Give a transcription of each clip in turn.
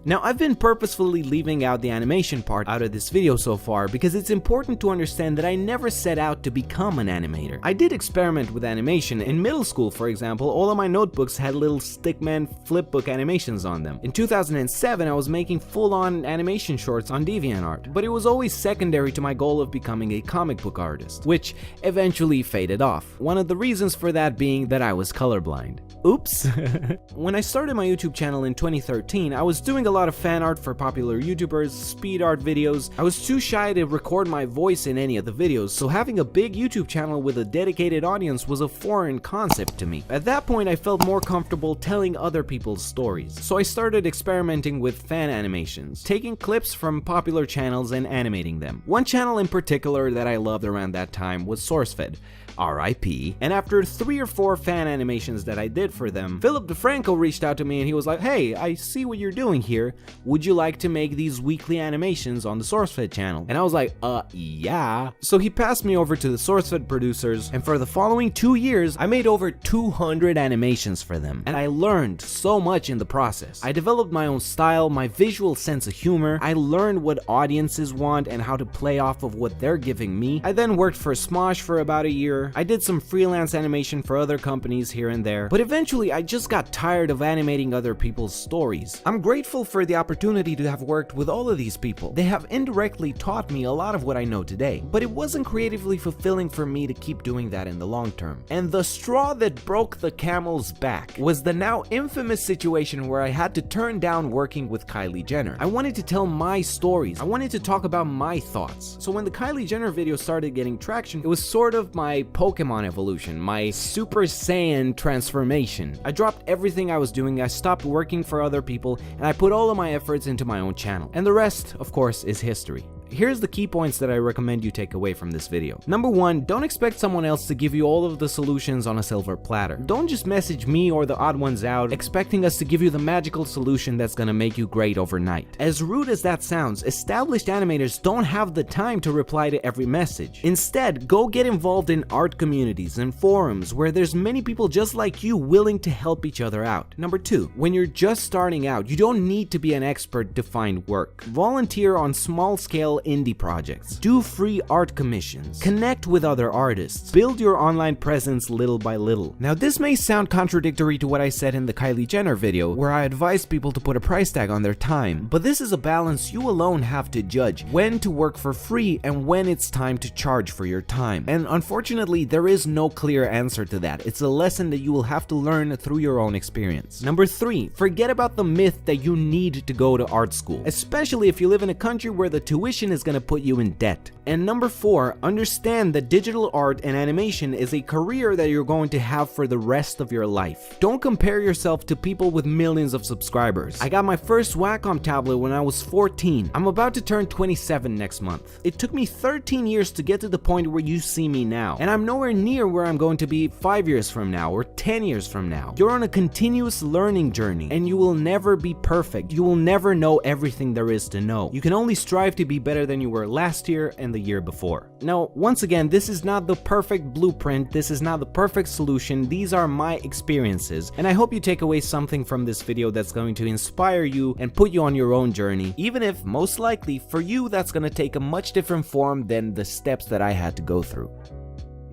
Now, I've been purposefully leaving out the animation part out of this video so far because it's important to understand that I never set out to become an animator. I did experiment with animation. In middle school, for example, all of my notebooks had little stickman flipbook animations on them. In 2007, I was making full-on animation shorts on DeviantArt, but it was always secondary to my goal of becoming a comic book artist, which eventually faded off. One of the reasons for that being that I was colorblind. Oops. When I started my YouTube channel in 2013, I was doing a lot of fan art for popular YouTubers, speed art videos. I was too shy to record my voice in any of the videos, so having a big YouTube channel with a dedicated audience was a foreign concept to me. At that point, I felt more comfortable telling other people's stories, so I started experimenting with fan animations, taking clips from popular channels and animating them. One channel in particular that I loved around that time was SourceFed. RIP. And after 3 or 4 fan animations that I did for them, Philip DeFranco reached out to me and he was like, "Hey, I see what you're doing here. Would you like to make these weekly animations on the SourceFed channel?" And I was like, yeah. So he passed me over to the SourceFed producers, and for the following 2 years, I made over 200 animations for them. And I learned so much in the process. I developed my own style, my visual sense of humor. I learned what audiences want and how to play off of what they're giving me. I then worked for Smosh for about a year. I did some freelance animation for other companies here and there, but eventually I just got tired of animating other people's stories. I'm grateful for the opportunity to have worked with all of these people. They have indirectly taught me a lot of what I know today, but it wasn't creatively fulfilling for me to keep doing that in the long term. And the straw that broke the camel's back was the now infamous situation where I had to turn down working with Kylie Jenner. I wanted to tell my stories. I wanted to talk about my thoughts. So when the Kylie Jenner video started getting traction, it was sort of my Pokemon evolution, my Super Saiyan transformation. I dropped everything I was doing, I stopped working for other people, and I put all of my efforts into my own channel. And the rest, of course, is history. Here's the key points that I recommend you take away from this video. Number 1, don't expect someone else to give you all of the solutions on a silver platter. Don't just message me or the odd ones out expecting us to give you the magical solution that's gonna make you great overnight. As rude as that sounds, established animators don't have the time to reply to every message. Instead, go get involved in art communities and forums where there's many people just like you willing to help each other out. Number 2, when you're just starting out, you don't need to be an expert to find work. Volunteer on small-scale indie projects, do free art commissions, connect with other artists, build your online presence little by little. Now, this may sound contradictory to what I said in the Kylie Jenner video, where I advised people to put a price tag on their time, but this is a balance you alone have to judge, when to work for free and when it's time to charge for your time. And unfortunately, there is no clear answer to that. It's a lesson that you will have to learn through your own experience. Number 3, forget about the myth that you need to go to art school, especially if you live in a country where the tuition is going to put you in debt. And number 4, understand that digital art and animation is a career that you're going to have for the rest of your life. Don't compare yourself to people with millions of subscribers. I got my first Wacom tablet when I was 14. I'm about to turn 27 next month. It took me 13 years to get to the point where you see me now, and I'm nowhere near where I'm going to be 5 years from now or 10 years from now. You're on a continuous learning journey, and you will never be perfect. You will never know everything there is to know. You can only strive to be better than you were last year and the year before. Now, once again, this is not the perfect blueprint, this is not the perfect solution, these are my experiences, and I hope you take away something from this video that's going to inspire you and put you on your own journey, even if, most likely, for you that's going to take a much different form than the steps that I had to go through.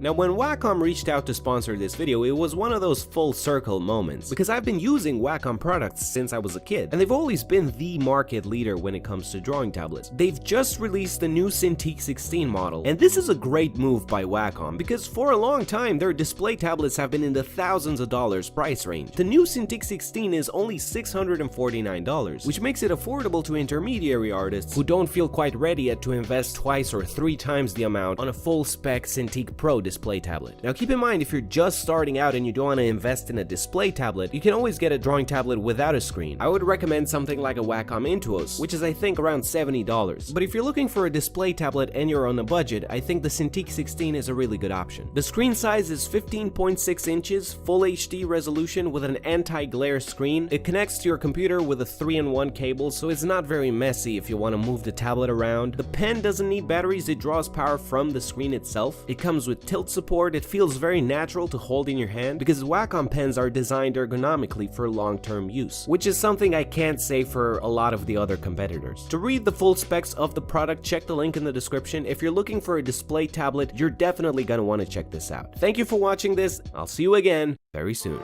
Now, when Wacom reached out to sponsor this video, it was one of those full circle moments, because I've been using Wacom products since I was a kid, and they've always been the market leader when it comes to drawing tablets. They've just released the new Cintiq 16 model, and this is a great move by Wacom, because for a long time, their display tablets have been in the thousands of dollars price range. The new Cintiq 16 is only $649, which makes it affordable to intermediary artists who don't feel quite ready yet to invest twice or 3 times the amount on a full-spec Cintiq Pro display tablet. Now, keep in mind, if you're just starting out and you don't want to invest in a display tablet, you can always get a drawing tablet without a screen. I would recommend something like a Wacom Intuos, which is I think around $70. But if you're looking for a display tablet and you're on a budget, I think the Cintiq 16 is a really good option. The screen size is 15.6 inches, full HD resolution with an anti-glare screen. It connects to your computer with a 3-in-1 cable, so it's not very messy if you want to move the tablet around. The pen doesn't need batteries, it draws power from the screen itself. It comes with tilt tilt support, it feels very natural to hold in your hand because Wacom pens are designed ergonomically for long-term use, which is something I can't say for a lot of the other competitors. To read the full specs of the product, check the link in the description. If you're looking for a display tablet, you're definitely gonna want to check this out. Thank you for watching this. I'll see you again very soon.